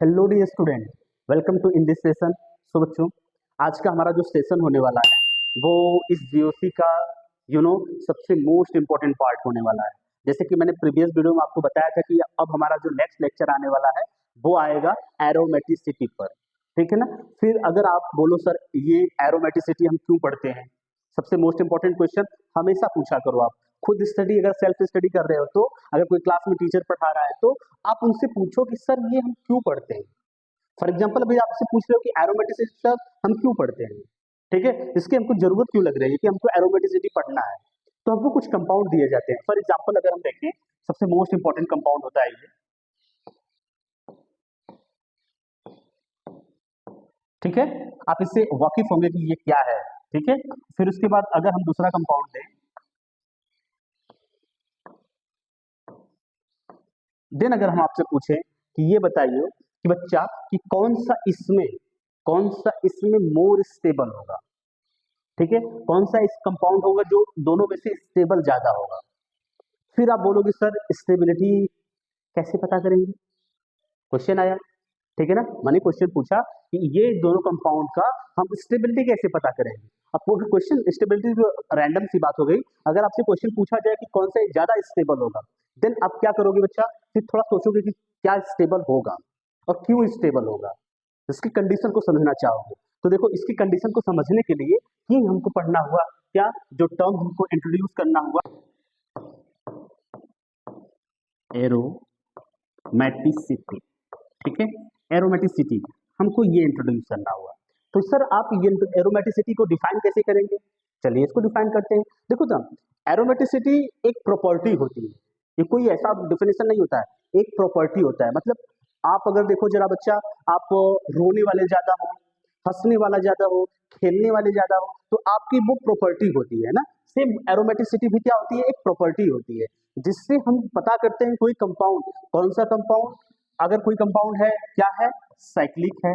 Hello dear student, welcome to in this session. So बच्चों, आज का हमारा जो सेशन होने वाला है वो इस जीओसी का सबसे मोस्ट इम्पोर्टेंट पार्ट होने वाला है। जैसे कि मैंने प्रीवियस वीडियो में आपको बताया था कि अब हमारा जो नेक्स्ट लेक्चर आने वाला है वो आएगा एरोमेटिसिटी पर। ठीक है ना। फिर अगर आप बोलो सर ये एरोमेटिसिटी हम क्यों पढ़ते हैं, सबसे मोस्ट इंपॉर्टेंट क्वेश्चन हमेशा पूछा करो। आप खुद स्टडी, अगर सेल्फ स्टडी कर रहे हो तो, अगर कोई क्लास में टीचर पढ़ा रहा है तो आप उनसे पूछो कि सर ये हम क्यों पढ़ते हैं। फॉर एग्जाम्पल अभी आपसे पूछ रहे हो कि एरोमेटिसिटी सर हम क्यों पढ़ते हैं, ठीक है, इसकी हमको जरूरत क्यों लग रही है कि हमको एरोमेटिसिटी पढ़ना है। तो हमको कुछ कंपाउंड दिए जाते हैं। फॉर एग्जाम्पल अगर हम देखें, सबसे मोस्ट इंपॉर्टेंट कंपाउंड होता है ये, ठीक है। आप इससे वाकिफ होंगे कि ये क्या है, ठीक है। फिर उसके बाद अगर हम दूसरा कंपाउंड दें, देन अगर हम आपसे पूछें कि ये बताइए कि बच्चा कि कौन सा इसमें मोर स्टेबल होगा, ठीक है, कौन सा इस कंपाउंड होगा जो दोनों में से स्टेबल ज्यादा होगा। फिर आप बोलोगे सर स्टेबिलिटी कैसे पता करेंगे, क्वेश्चन आया, ठीक है ना। मैंने क्वेश्चन पूछा कि ये दोनों कंपाउंड का हम स्टेबिलिटी कैसे पता करेंगे। अब क्वेश्चन स्टेबिलिटी तो रैंडम सी बात हो गई। अगर आपसे क्वेश्चन पूछा जाए कि कौन सा ज्यादा स्टेबल होगा, देन आप क्या करोगे बच्चा, फिर थोड़ा सोचोगे कि क्या स्टेबल होगा और क्यों स्टेबल होगा, इसकी कंडीशन को समझना चाहोगे। तो देखो, इसकी कंडीशन को समझने के लिए ही हमको पढ़ना हुआ क्या, जो टर्म हमको इंट्रोड्यूस करना हुआ, एरोमेटिसिटी, ठीक है। एरोमेटिसिटी हमको ये इंट्रोड्यूस करना हुआ। तो सर आप ये एरोमेटिसिटी को डिफाइन कैसे करेंगे, चलिए इसको डिफाइन करते हैं। देखो ना, एरोमेटिसिटी एक प्रॉपर्टी होती है, ये कोई ऐसा डिफिनेशन नहीं होता है, एक प्रॉपर्टी होता है। मतलब आप अगर देखो जरा बच्चा, आप रोने वाले ज्यादा हो, हंसने वाला ज्यादा हो, खेलने वाले ज्यादा हो, तो आपकी वो प्रॉपर्टी होती है ना। सेम एरोमेटिसिटी भी क्या होती है, एक प्रॉपर्टी होती है, जिससे हम पता करते हैं कोई कंपाउंड, कौन सा कंपाउंड, अगर कोई कंपाउंड है क्या है, साइक्लिक है,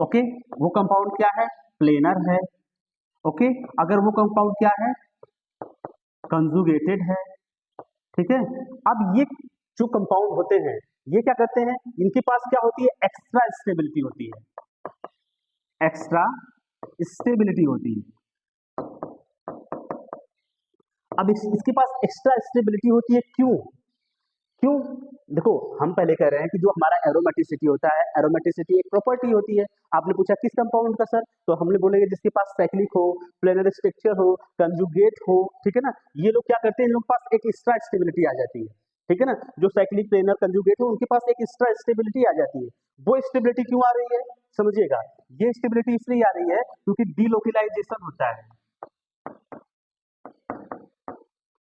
ओके, वो कंपाउंड क्या है, प्लेनर है, ओके, अगर वो कंपाउंड क्या है, कंजुगेटेड है, ठीक है। अब ये जो कंपाउंड होते हैं ये क्या करते हैं, इनके पास क्या होती है, एक्स्ट्रा स्टेबिलिटी होती है, एक्स्ट्रा स्टेबिलिटी होती है। अब इसके पास एक्स्ट्रा स्टेबिलिटी होती है, क्यों क्यों देखो, हम पहले कह रहे हैं कि जो हमारा एरोमेटिसिटी होता है, एरोमेटिसिटी एक प्रॉपर्टी होती है। आपने पूछा किस कंपाउंड का सर, तो हमने बोलेंगे जिसके पास साइक्लिक हो, प्लेनर स्ट्रक्चर हो, कंजुगेट हो, ठीक है ना। ये लोग क्या करते हैं, इन लोग के पास एक एक्स्ट्रा स्टेबिलिटी आ जाती है, ठीक है ना। जो साइक्लिक, प्लेनर, कंजुगेट हो, उनके पास एक एक्स्ट्रा स्टेबिलिटी आ जाती है। वो स्टेबिलिटी क्यों आ रही है, समझिएगा। ये स्टेबिलिटी इसलिए आ रही है क्योंकि डीलोकलाइजेशन होता है,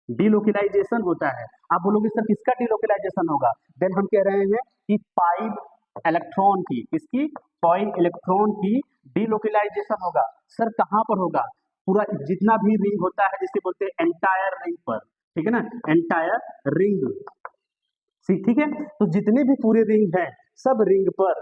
डीलोकलाइजेशन होता है। आप बोलोगे सर किसका डीलोकलाइजेशन होगा, देन हम कह रहे हैं कि पाई इलेक्ट्रॉन की, किसकी, पाई इलेक्ट्रॉन की डीलोकलाइजेशन होगा। सर कहां पर होगा, पूरा जितना भी रिंग होता है जिसे बोलते हैं एंटायर रिंग पर, ठीक है ना, एंटायर रिंग, ठीक है। तो जितने भी पूरे रिंग हैं, सब रिंग पर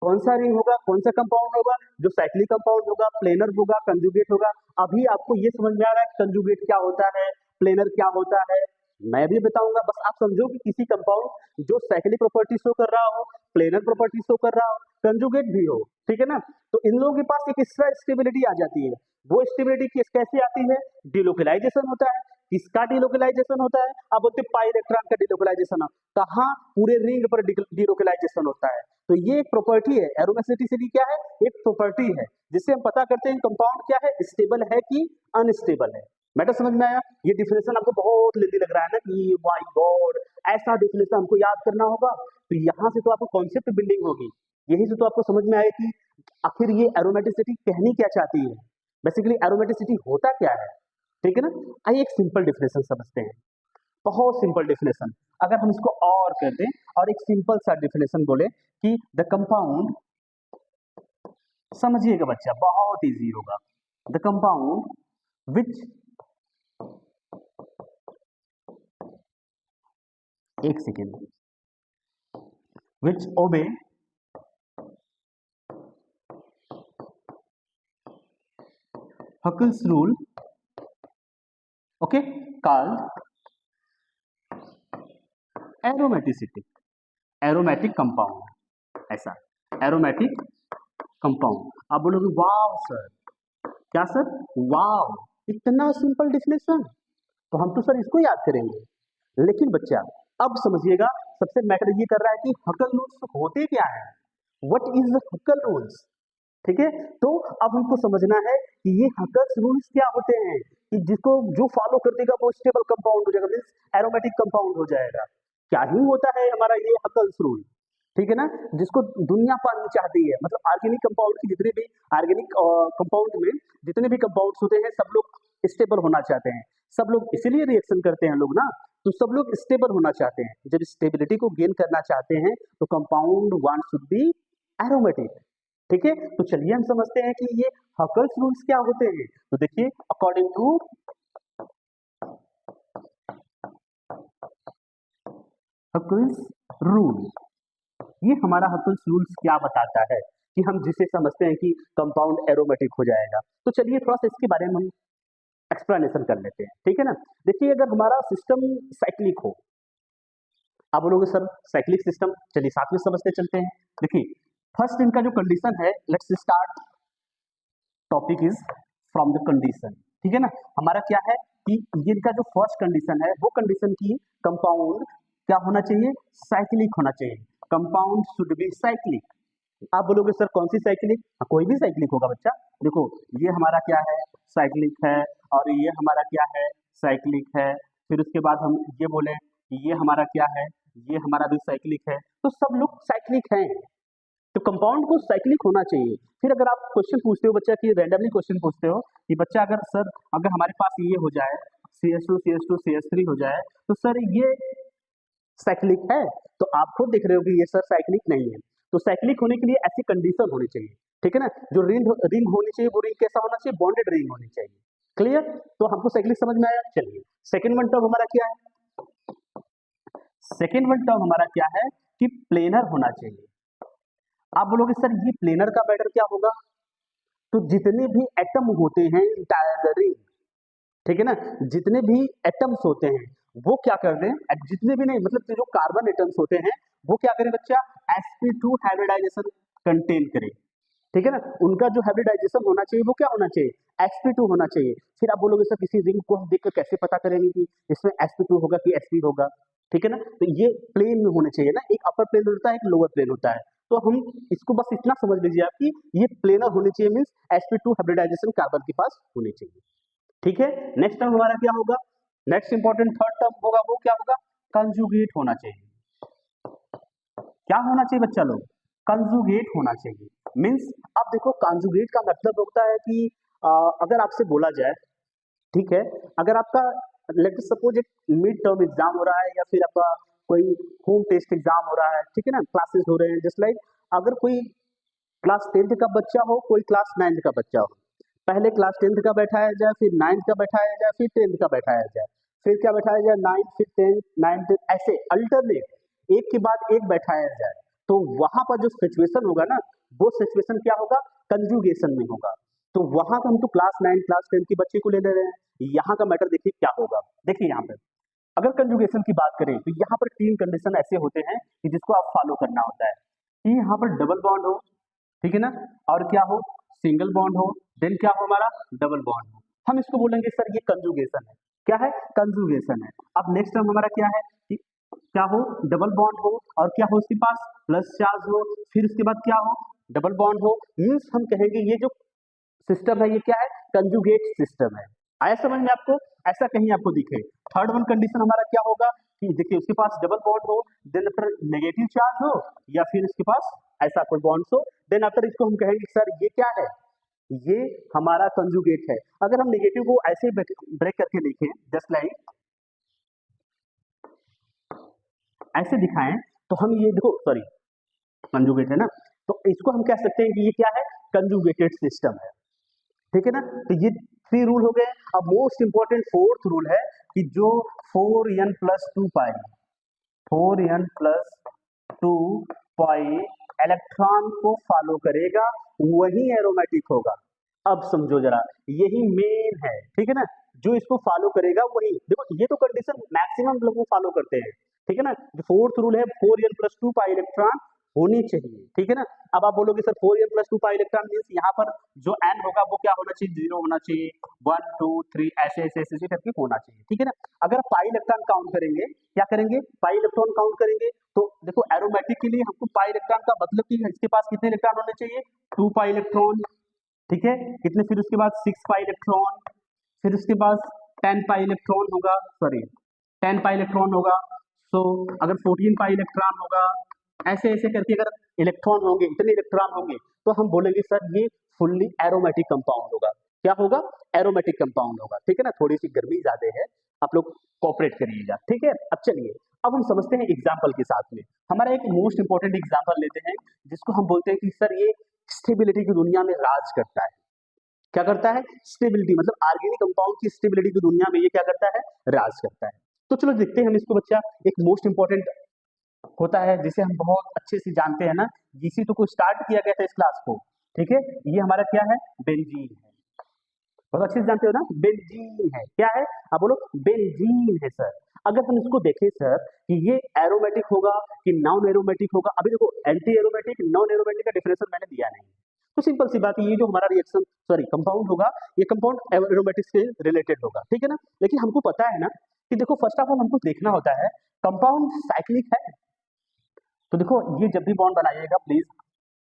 कौन सा रिंग होगा, कौन सा कंपाउंड होगा, जो साइक्लिक कंपाउंड होगा, प्लेनर होगा, कंजुगेट होगा। अभी आपको ये समझ में आ रहा है कंजुगेट क्या होता है, प्लेनर क्या होता है, मैं भी बताऊंगा। बस आप समझो कि किसी कंपाउंड जो साइक्लिक प्रॉपर्टी शो कर रहा हो, प्लेनर प्रॉपर्टी शो कर रहा हो, कंजुगेट भी हो, ठीक है ना, तो इन लोगों के पास एक एक्स्ट्रा स्टेबिलिटी आ जाती है। वो स्टेबिलिटी कैसे आती है, डिलोकलाइजेशन होता है। किसका डिलोकलाइजेशन होता है, आप बोलते हैं पाई इलेक्ट्रॉन का डिलोकलाइजेशन, कहाँ, पूरे रिंग पर डिलोकलाइजेशन होता है। तो ये एक प्रॉपर्टी है, एरोमेटिसिटी क्या है, एक प्रॉपर्टी है, जिससे हम पता करते हैं कंपाउंड क्या है, स्टेबल है कि अनस्टेबल है। मैटर समझ में आया। ये डिफिनेशन आपको बहुत लेंदी लग रहा है ना कि माय गॉड, ऐसा डिफिनेशन हमको याद करना होगा। तो यहाँ से तो आपको कॉन्सेप्ट बिल्डिंग होगी, यही से तो आपको समझ में आए कि आखिर ये एरोमेटिसिटी कहनी क्या चाहती है, बेसिकली एरोमेटिसिटी होता क्या है, ठीक है ना। आइए एक सिंपल डिफिनेशन समझते हैं, बहुत सिंपल डिफिनेशन। अगर हम इसको और कर दें और एक सिंपल सा डिफिनेशन बोले कि द कंपाउंड, समझिएगा बच्चा बहुत इजी होगा, द कंपाउंड विच, एक सेकेंड, विच ओबे Huckel's rule, okay, called aromaticity, aromatic compound, ऐसा एरोमेटिक कंपाउंड। आप बोलोगे वाव सर, क्या सर, वाव, इतना सिंपल डिफिनेशन, तो हम तो सर इसको याद करेंगे। लेकिन बच्चा अब समझिएगा, सबसे मैटर ये कर रहा है कि हकल रूल्स होते क्या है, व्हाट इज द हकल रूल्स। ठीक है, तो अब हमको समझना है कि ये हकल्स रूल्स क्या होते हैं, कि जिसको जो फॉलो कर देगा वो स्टेबल कंपाउंड हो जाएगा, मींस एरोमेटिक कंपाउंड हो जाएगा। क्या ही होता है हमारा ये हकल्स रूल, ठीक है ना, जिसको दुनिया पानी चाहती है। मतलब ऑर्गेनिक कंपाउंड की जितने भी ऑर्गेनिक कंपाउंड में जितने भी कंपाउंड्स होते हैं सब लोग स्टेबल होना चाहते हैं, सब लोग इसीलिए रिएक्शन करते हैं लोग ना, तो सब लोग स्टेबल होना चाहते हैं। जब स्टेबिलिटी को गेन करना चाहते हैं तो compound one should be aromatic. ठीक है, तो चलिए हम समझते हैं कि ये हकल्स रूल्स क्या होते हैं। तो देखिए, अकॉर्डिंग टू हकल्स रूल, ये हमारा हकल्स रूल्स क्या बताता है कि हम जिसे समझते हैं कि कंपाउंड एरोमेटिक हो जाएगा। तो चलिए थोड़ा सा इसके बारे में हम एक्सप्लेनेशन कर लेते हैं, ठीक है ना। देखिए, अगर हमारा सिस्टम साइक्लिक हो, आप बोलोगे सर साइक्लिक सिस्टम, चलिए साथ में समझते चलते हैं। देखिए, फर्स्ट इनका जो कंडीशन है, let's start, topic is from the condition, ठीक है ना। हमारा क्या है कि इनका जो फर्स्ट कंडीशन है वो कंडीशन की कंपाउंड क्या होना चाहिए, साइक्लिक होना चाहिए, कंपाउंड शुड बी साइक्लिक। आप बोलोगे सर कौन सी साइक्लिक, कोई भी साइक्लिक होगा बच्चा। देखो, ये हमारा क्या है, साइक्लिक है, और ये हमारा क्या है, साइक्लिक है। फिर उसके बाद हम ये बोले ये हमारा क्या है, ये हमारा भी साइक्लिक है, तो सब लोग साइक्लिक हैं, तो कंपाउंड को साइक्लिक होना चाहिए। फिर अगर आप क्वेश्चन पूछते हो बच्चा, कि रैंडमली क्वेश्चन पूछते हो कि बच्चा अगर सर अगर हमारे पास ये हो जाए CH2 CH2 CH3 हो जाए तो सर ये साइक्लिक है, तो आप खुद देख रहे हो कि ये सर साइक्लिक नहीं है। तो साइक्लिक होने के लिए ऐसी कंडीशन होनी चाहिए, ठीक है ना। जो रिंग होनी चाहिए वो रिंग कैसा होना चाहिए, बॉन्डेड रिंग होनी चाहिए। क्लियर, तो हमको साइक्लिक समझ में आया। चलिए सेकेंड वन टर्म हमारा क्या है, सेकेंड वन टर्म हमारा क्या है कि प्लेनर होना चाहिए। आप बोलोगे सर ये प्लेनर का मैटर क्या होगा, तो जितने भी एटम होते हैं इंटायर रिंग, ठीक है ना, जितने भी एटम्स होते हैं वो क्या कर रहे हैं, जितने भी नहीं मतलब जो कार्बन एटम्स होते हैं वो क्या करें बच्चा, sp2 हाइब्रिडाइजेशन कंटेन करें, ठीक है ना। उनका जो हाइब्रिडाइजेशन होना चाहिए वो क्या होना चाहिए, sp2 होना चाहिए। फिर आप बोलोगे सर किसी रिंग को हम देखकर कैसे पता करेंगे कि इसमें sp2 होगा कि sp होगा, ठीक है ना। तो ये प्लेन में होने चाहिए ना, एक अपर प्लेन होता है एक लोअर प्लेन होता है, तो हम इसको बस इतना समझ लीजिए आप कि ये प्लेनर होने चाहिए, मींस sp2 हाइब्रिडाइजेशन कार्बन के पास होनी चाहिए, ठीक है। नेक्स्ट टर्म हमारा क्या होगा, नेक्स्ट इंपॉर्टेंट थर्ड टर्म होगा वो क्या होगा, कंजुगेट होना चाहिए। क्या होना चाहिए बच्चा लोग, कंजुगेट होना चाहिए। मींस अब देखो कंजुगेट का मतलब होता है कि अगर आपसे बोला जाए, ठीक है, अगर आपका लेट सपोज एक मिड टर्म एग्जाम हो रहा है या फिर आपका कोई होम टेस्ट एग्जाम हो रहा है, ठीक है ना, क्लासेस हो रहे हैं, जस्ट लाइक अगर कोई क्लास 10th का बच्चा हो, कोई क्लास 9th का बच्चा हो, पहले क्लास 10th का बैठाया जाए, फिर 9th का बैठाया जाए, फिर 10th का बैठाया जाए, फिर क्या बैठाया जाए 9th, फिर 10th, 9th, ऐसे अल्टरनेट एक के बाद एक बैठाया जाए, तो वहां पर जो सिचुएशन होगा ना, वो सिचुएशन क्या होगा, कंजुगेशन में होगा। तो वहां पर हम तो क्लास 9 क्लास 10 के बच्चे को ले ले रहे हैं, यहाँ का मैटर देखिए क्या होगा। देखिए यहाँ पे अगर कंजुगेशन की बात करें तो यहाँ पर 3 कंडीशन ऐसे होते हैं कि जिसको आप फॉलो करना होता है कि यहाँ पर डबल बॉन्ड हो, ठीक है ना, और क्या हो, सिंगल बॉन्ड हो, देन क्या हो हमारा डबल बॉन्ड हो, हम इसको बोलेंगे सर ये कंजुगेशन है। क्या है, कंजुगेशन है। अब नेक्स्ट टर्म हमारा क्या है कि क्या हो, डबल बॉन्ड हो, और क्या हो उसके पास प्लस चार्ज हो, फिर उसके बाद क्या हो, डबल बॉन्ड हो, मीन्स हम कहेंगे ये जो सिस्टम है ये क्या है, कंजुगेट सिस्टम है। आया समझ में आपको, ऐसा कहीं आपको दिखे। थर्ड वन कंडीशन हमारा क्या होगा कि देखिए उसके पास डबल बॉन्ड हो, देन आफ्टर नेगेटिव चार्ज हो, या फिर इसके पास ऐसा कोई बॉन्ड्स हो, देन आफ्टर इसको हम कहेंगे सर ये क्या है, ये हमारा कंजुगेट है। अगर हम नेगेटिव को ऐसे ब्रेक करके देखें, जस्ट लाइक ऐसे दिखाएं, तो हम ये देखो सॉरी कंजुगेट है ना, तो इसको हम कह सकते हैं कि ये क्या है, कंजुगेटेड सिस्टम है, ठीक है ना। तो ये 3 रूल हो गए। अब मोस्ट इंपॉर्टेंट फोर्थ रूल है कि जो 4n + 2 पाई 4n + 2 पाई इलेक्ट्रॉन को फॉलो करेगा वही एरोमेटिक होगा। अब समझो जरा, यही मेन है, ठीक है ना, जो इसको फॉलो करेगा वही। देखो ये तो कंडीशन मैक्सिमम लोग फॉलो करते हैं, ठीक है ना। जो फोर्थ रूल है 4n + 2 पाई इलेक्ट्रॉन होनी चाहिए, ठीक है ना। अब आप बोलोगे sir 4n plus 2 pi electron means यहाँ पर जो n होगा वो क्या होना चाहिए, 0 होना चाहिए, 1 2 3 ऐसे ऐसे ऐसे करके होना चाहिए, ठीक है ना। अगर पाई इलेक्ट्रॉन काउंट करेंगे, क्या करेंगे, पाई इलेक्ट्रॉन काउंट करेंगे, तो देखो एरोमेटिक के लिए हमको पाई इलेक्ट्रॉन का मतलब कि इसके पास कितने इलेक्ट्रॉन होने चाहिए, 2 पाई इलेक्ट्रॉन, ठीक है, कितने, फिर उसके बाद 6 पाई इलेक्ट्रॉन, फिर उसके बाद 10 पाई इलेक्ट्रॉन होगा, सॉरी 10 पाई इलेक्ट्रॉन होगा, सो अगर 14 पाई इलेक्ट्रॉन होगा, ऐसे ऐसे करके अगर इलेक्ट्रॉन होंगे, इतने इलेक्ट्रॉन होंगे, तो हम बोलेंगे सर ये फुल्ली एरोमेटिक कंपाउंड होगा। क्या होगा, एरोमेटिक कंपाउंड होगा, ठीक है ना। थोड़ी सी गर्मी ज्यादा है, आप लोग कोऑपरेट करिएगा, ठीक है। अब चलिए अब हम समझते हैं एग्जाम्पल के साथ में। हमारा एक मोस्ट इंपॉर्टेंट एग्जाम्पल लेते हैं जिसको हम बोलते हैं कि सर ये स्टेबिलिटी की दुनिया में राज करता है। क्या करता है, स्टेबिलिटी, मतलब ऑर्गेनिक कंपाउंड की स्टेबिलिटी की दुनिया में ये क्या करता है, राज करता है। तो चलो देखते हैं हम इसको बच्चा, एक मोस्ट इंपॉर्टेंट होता है जिसे हम बहुत अच्छे से जानते हैं ना, जिसी तो को स्टार्ट किया गया था इस क्लास को, ठीक है। ये हमारा क्या है, बेंजीन है, बहुत अच्छे से जानते हो ना, बेंजीन है, क्या है, आप बोलो बेंजीन है सर। अगर हम इसको देखें सर कि ये एरोमेटिक होगा कि नॉन एरोमेटिक होगा, अभी देखो एंटी एरोमेटिक नॉन एरोमेटिक का डिफरेंशियल मैंने दिया नहीं, तो सिंपल सी बात है, ये जो हमारा रिएक्शन सॉरी कंपाउंड होगा, ये कंपाउंड एरोमेटिक से रिलेटेड होगा, ठीक है ना। लेकिन हमको पता है ना कि देखो फर्स्ट ऑफ ऑल हमको देखना होता है कंपाउंड साइक्लिक है, तो देखो ये जब भी बॉन्ड बनाइएगा प्लीज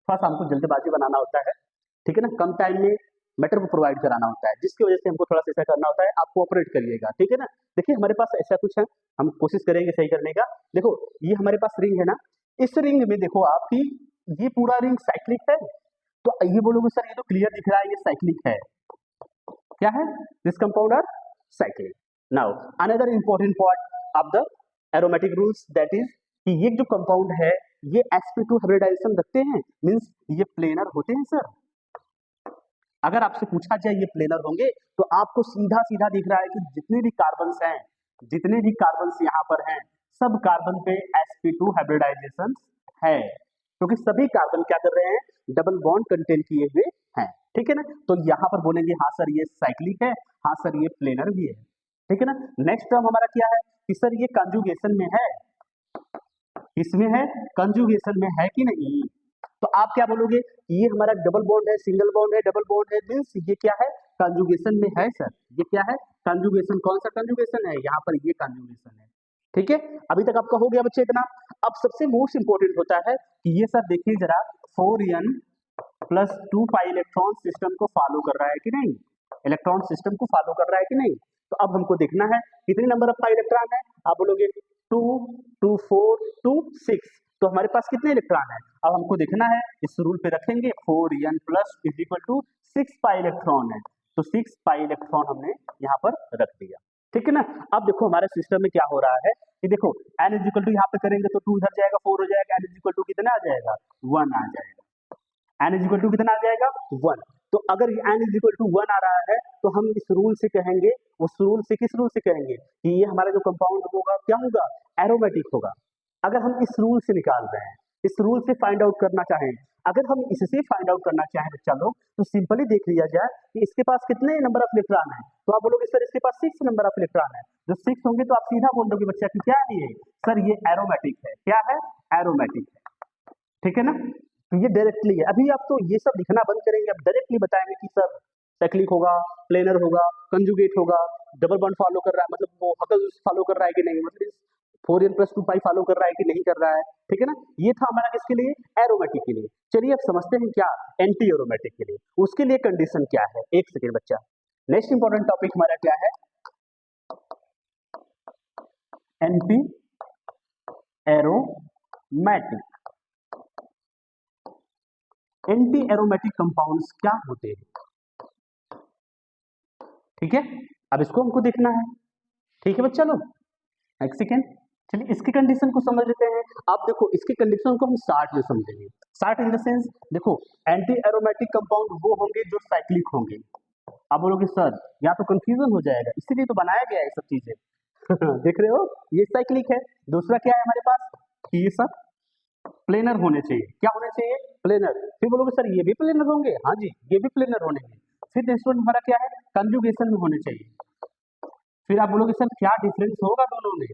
फर्स्ट हमको जल्दबाजी बनाना होता है, ठीक है ना, कम टाइम में मैटर को प्रोवाइड कराना होता है, जिसकी वजह से हमको थोड़ा सा ऐसा करना होता है, आप कोऑपरेट करिएगा, ठीक है ना। देखिए हमारे पास ऐसा कुछ है, हम कोशिश करेंगे सही करने का। देखो ये हमारे पास रिंग है ना, इस रिंग में देखो आपकी ये पूरा रिंग साइक्लिक है, तो ये बोलोगे सर ये तो क्लियर दिख रहा है ये साइक्लिक है, क्या है, this compound are cyclic. Now another important part of the aromatic rules that is कि ये जो कंपाउंड है ये sp2 हाइब्रिडाइजेशन रखते हैं, मींस ये प्लेनर होते हैं सर। अगर आपसे पूछा जाए ये प्लेनर होंगे, तो आपको सीधा सीधा दिख रहा है कि जितने भी कार्बन्स हैं, जितने भी कार्बन्स यहाँ पर हैं, सब कार्बन पे sp2 हाइब्रिडाइजेशन है, क्योंकि सभी कार्बन क्या कर रहे हैं, डबल बॉन्ड कंटेन किए हुए हैं, ठीक है ना। तो यहाँ पर बोलेंगे हाँ सर ये साइक्लिक है, हाँ सर ये प्लेनर भी है, ठीक है ना। नेक्स्ट टर्म हमारा क्या है कि सर ये कंजुगेशन में है, इसमें है, कंजुगेशन में है कि नहीं, तो आप क्या बोलोगे, ये हमारा डबल बॉन्ड है, सिंगल बॉन्ड है, डबल बॉन्ड है, मींस ये क्या है, कंजुगेशन में है सर, ये क्या है, कंजुगेशन, कौन सा कंजुगेशन है, यहाँ पर ये कंजुगेशन है, ठीक है। अभी तक आपका हो गया बच्चे इतना। अब सबसे मोस्ट इंपोर्टेंट होता है कि ये सर देखिए जरा 4n plus 2 pi electron system को फॉलो कर रहा है कि नहीं, इलेक्ट्रॉन सिस्टम को फॉलो कर रहा है कि नहीं। तो अब हमको देखना है कितने नंबर ऑफ पाई इलेक्ट्रॉन है, आप बोलोगे 2 2 4 2 6, तो हमारे पास कितने इलेक्ट्रॉन है, अब हमको देखना है, इस रूल पे रखेंगे 4n plus is equal to 6 pi electron है, तो 6 पाई इलेक्ट्रॉन हमने यहाँ पर रख दिया, ठीक है ना। अब देखो हमारे सिस्टम में क्या हो रहा है कि देखो n इज इक्वल टू यहाँ पे करेंगे तो 2 इधर जाएगा, 4 हो जाएगा, n इज इक्वल टू कितना आ जाएगा, 1 आ जाएगा, n इज इक्वल टू कितना आ जाएगा, 1। तो अगर n इज इक्वल टू 1 आ रहा है तो हम इस रूल से कहेंगे, उस रूल से किस रूल से कहेंगे कि ये हमारा जो कंपाउंड होगा क्या होगा, एरोमेटिक होगा। अगर हम इस रूल से निकाल रहे हैं, इस रूल से फाइंड आउट करना चाहें, अगर हम इससे फाइंड आउट करना चाहें बच्चा लोग, तो सिंपली देख लिया जाए कि इसके पास कितने नंबर ऑफ इलेक्ट्रॉन है, तो आप बोलोगे सर इसके पास 6 नंबर ऑफ इलेक्ट्रॉन है, जो 6 होंगे तो आप सीधा बोल दोगे बच्चा कि क्या है ये, सर ये एरोमेटिक है, क्या है, एरोमेटिक है, ठीक है ना। तो ये डायरेक्टली है, अभी आप तो ये सब लिखना बंद करेंगे, अब डायरेक्टली बताएंगे कि सर साइक्लिक होगा, प्लेनर होगा, कंजुगेट होगा, डबल बॉन्ड फॉलो कर रहा है, मतलब वो हकल फॉलो कर रहा है कि नहीं, मतलब 4n प्लस 2 पाई फॉलो कर रहा है कि नहीं कर रहा है, ठीक है ना। ये था हमारा किसके लिए, एरोमेटिक के लिए। चलिए अब समझते हैं क्या एंटी एरोमेटिक के लिए, उसके लिए कंडीशन क्या है, एक सेकेंड बच्चा। नेक्स्ट इंपॉर्टेंट टॉपिक हमारा क्या है, anti aromatic. Anti aromatic compounds क्या होते हैं, ठीक है, अब इसको हमको देखना है, ठीक है बच्चा लोग, एक सेकेंड। चलिए इसकी कंडीशन को समझ लेते हैं। आप देखो इसकी कंडीशन को हम 60 में समझेंगे, 60 इन द सेंस देखो एंटी एरोमेटिक कंपाउंड वो होंगे जो साइक्लिक होंगे। आप बोलोगे सर यहाँ तो कंफ्यूजन हो जाएगा, इसीलिए तो बनाया गया है सब चीजें देख रहे हो, ये साइक्लिक है, दूसरा क्या है हमारे पास कि ये सब प्लेनर होने चाहिए, क्या होने चाहिए, प्लेनर। फिर बोलोगे सर ये भी प्लेनर होंगे, हाँ जी ये भी प्लेनर होंगे। फिर नेक्स्ट वन हमारा क्या है, कंजुगेशन में होने चाहिए। फिर आप बोलोगे सर क्या डिफरेंस होगा दोनों में,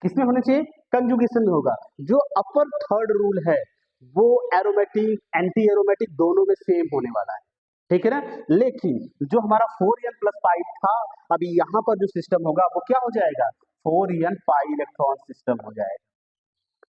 किसमें होने चाहिए, कंजुगेशन में होगा। जो अपर थर्ड रूल है वो एरोमेटिक एंटी एरोमेटिक दोनों में सेम होने वाला है, ठीक है ना। लेकिन जो हमारा 4n प्लस पाई था, अभी यहाँ पर जो सिस्टम होगा वो क्या हो जाएगा, 4n पाई इलेक्ट्रॉन सिस्टम हो जाएगा।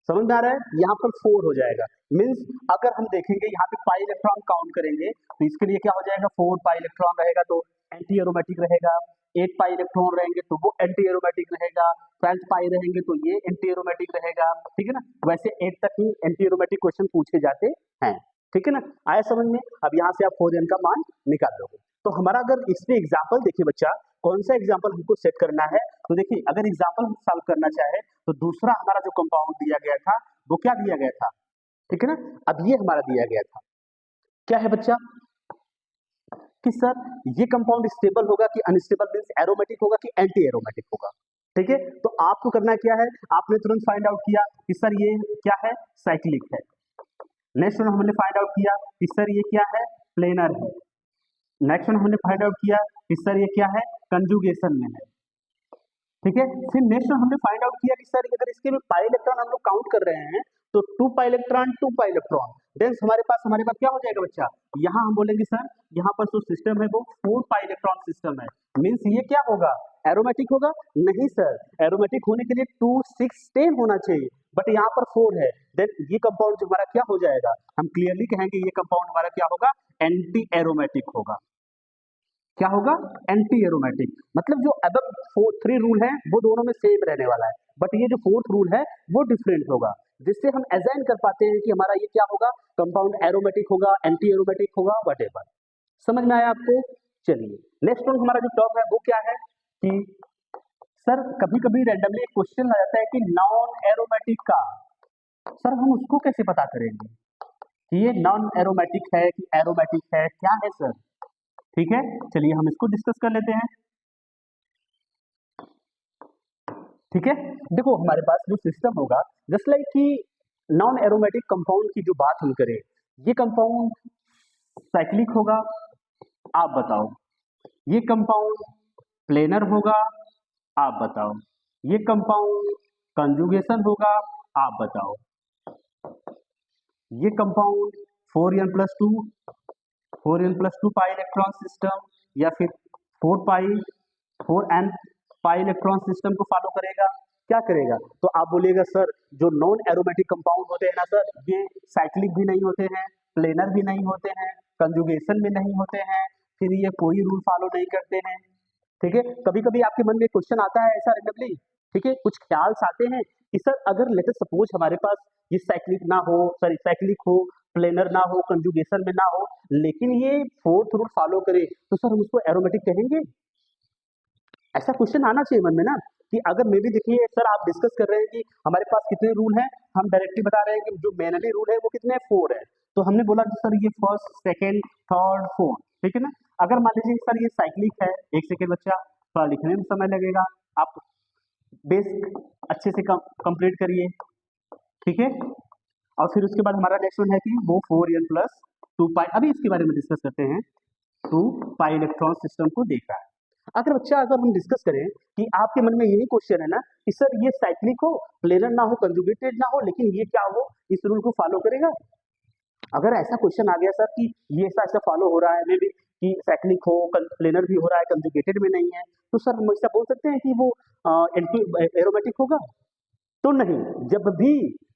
समझ में आ रहा है, यहाँ पर 4 हो जाएगा। मींस अगर हम देखेंगे यहाँ पे पाई इलेक्ट्रॉन काउंट करेंगे तो इसके लिए क्या हो जाएगा, 4 पाई इलेक्ट्रॉन रहेगा तो एंटी एरोमेटिक रहेगा, 8 पाई इलेक्ट्रॉन रहेंगे तो वो एंटी एरोमेटिक रहेगा, 12 पाई रहेंगे तो ये एंटी एरोमेटिक रहेगा, ठीक है ना। वैसे 8 तक ही एंटी एरोमेटिक क्वेश्चन पूछे जाते हैं, ठीक है ना। आया समझ में। अब यहाँ से आप 4n का मान निकाल लोगे। तो हमारा अगर इसमें एग्जाम्पल देखिए बच्चा, कौन सा एग्जाम्पल हमको सेट करना है, तो देखिए अगर एग्जाम्पल हम सॉल्व करना चाहे तो दूसरा हमारा जो कंपाउंड दिया गया था वो क्या दिया गया था, ठीक है ना। अब ये हमारा दिया गया था क्या है बच्चा, कि सर ये कंपाउंड स्टेबल होगा कि अनस्टेबल, मींस एरोमेटिक होगा कि एंटी एरोमेटिक होगा, ठीक है। तो आपको करना क्या है, आपने तुरंत फाइंड आउट किया कि सर ये क्या है, साइक्लिक है। नेक्स्ट वन हमने फाइंड आउट किया कि सर ये क्या है, प्लेनर है। नेक्स्ट वन हमने फाइंड आउट किया कि सर ये क्या है, कंजुगेशन में है, ठीक है। फिर नेक्स्ट हमने फाइंड आउट किया कि सर अगर इसके में पाई इलेक्ट्रॉन हम लोग काउंट कर रहे हैं तो 2 pi electron 2 pi electron, then हमारे पास क्या हो जाएगा बच्चा, यहाँ हम बोलेंगे सर यहाँ पर जो सिस्टम है वो 4 पाई इलेक्ट्रॉन सिस्टम है। मींस ये क्या होगा, एरोमेटिक होगा, नहीं सर, एरोमेटिक होने के लिए 2 6 10 होना चाहिए, बट यहाँ पर 4 है, देन ये कंपाउंड जो हमारा क्या हो जाएगा, हम क्लियरली कहेंगे ये कंपाउंड हमारा क्या होगा, एंटी एरोमेटिक होगा। क्या होगा, एंटी एरोमेटिक। मतलब जो अबव 3 रूल है वो दोनों में सेम रहने वाला है, बट ये जो 4th रूल है वो डिफरेंट होगा, जिससे हम असाइन कर पाते हैं कि हमारा ये क्या होगा, कंपाउंड एरोमेटिक होगा, एंटी एरोमेटिक होगा, व्हाटएवर। समझ में आया आपको। चलिए नेक्स्ट वन हमारा जो टॉप है वो क्या है कि सर कभी कभी रैंडमली एक क्वेश्चन आ जाता है कि नॉन एरोमेटिक का, सर हम उसको कैसे पता करेंगे कि ये नॉन एरोमेटिक है कि एरोमेटिक है, क्या है सर, ठीक है। चलिए हम इसको डिस्कस कर लेते हैं, ठीक है। देखो हमारे पास जो सिस्टम होगा, जस्ट लाइक कि नॉन एरोमेटिक कंपाउंड की जो बात हम करें, ये कंपाउंड साइक्लिक होगा, आप बताओ, ये कंपाउंड प्लेनर होगा, आप बताओ, ये कंपाउंड कंजुगेशन होगा, आप बताओ, ये compound 4n plus two pi electron system या फिर 4n पाई इलेक्ट्रॉन सिस्टम को फॉलो करेगा, क्या करेगा। तो आप बोलिएगा सर जो नॉन एरोमेटिक कंपाउंड होते हैं ना सर, ये साइक्लिक भी नहीं होते हैं, प्लेनर भी नहीं होते हैं, कंजुगेशन में नहीं होते हैं, फिर ये कोई रूल फॉलो नहीं करते हैं, ठीक है। कभी कभी आपके मन में क्वेश्चन आता है ऐसा रेंडमली, ठीक है, कुछ ख्याल आते हैं कि सर अगर लेट सपोज हमारे पास ये साइक्लिक ना हो, सॉरी साइक्लिक हो, प्लेनर ना हो, कंजुगेशन में ना हो, लेकिन ये 4th रूल फॉलो करे, तो सर हम उसको एरोमेटिक कहेंगे। ऐसा क्वेश्चन आना चाहिए मन में ना, कि अगर मे भी देखिए सर आप डिस्कस कर रहे हैं कि हमारे पास कितने रूल हैं, हम डायरेक्टली बता रहे हैं कि जो मेनली रूल है वो कितने 4 है, तो हमने बोला कि सर ये फर्स्ट सेकंड थर्ड फोर्थ, ठीक है ना। अगर मान लीजिए सर ये साइक्लिक है, एक सेकेंड बच्चा, थोड़ा लिखने में समय लगेगा, आप बेसिक अच्छे से कंप्लीट करिए, ठीक है। और फिर उसके बाद हमारा नेक्स्ट वन है कि वो 4n प्लस 2 पाई, अभी इसके बारे में डिस्कस करते हैं, 2 पाई इलेक्ट्रॉन सिस्टम को देख रहा है। अगर बच्चा अगर हम डिस्कस करें कि आपके मन में यही क्वेश्चन है ना कि सर ये साइक्लिक हो, प्लेनर ना हो, कंजुगेटेड ना हो, लेकिन ये क्या हो, इस रूल को फॉलो करेगा। अगर ऐसा क्वेश्चन आ गया सर कि ये ऐसा ऐसा फॉलो हो रहा है, मे भी कि साइक्लिक हो, प्लेनर भी हो रहा है, कंजुगेटेड में नहीं है, तो सर हम ऐसा बोल सकते हैं कि वो एंटी एरोमेटिक होगा, तो नहीं। जब भी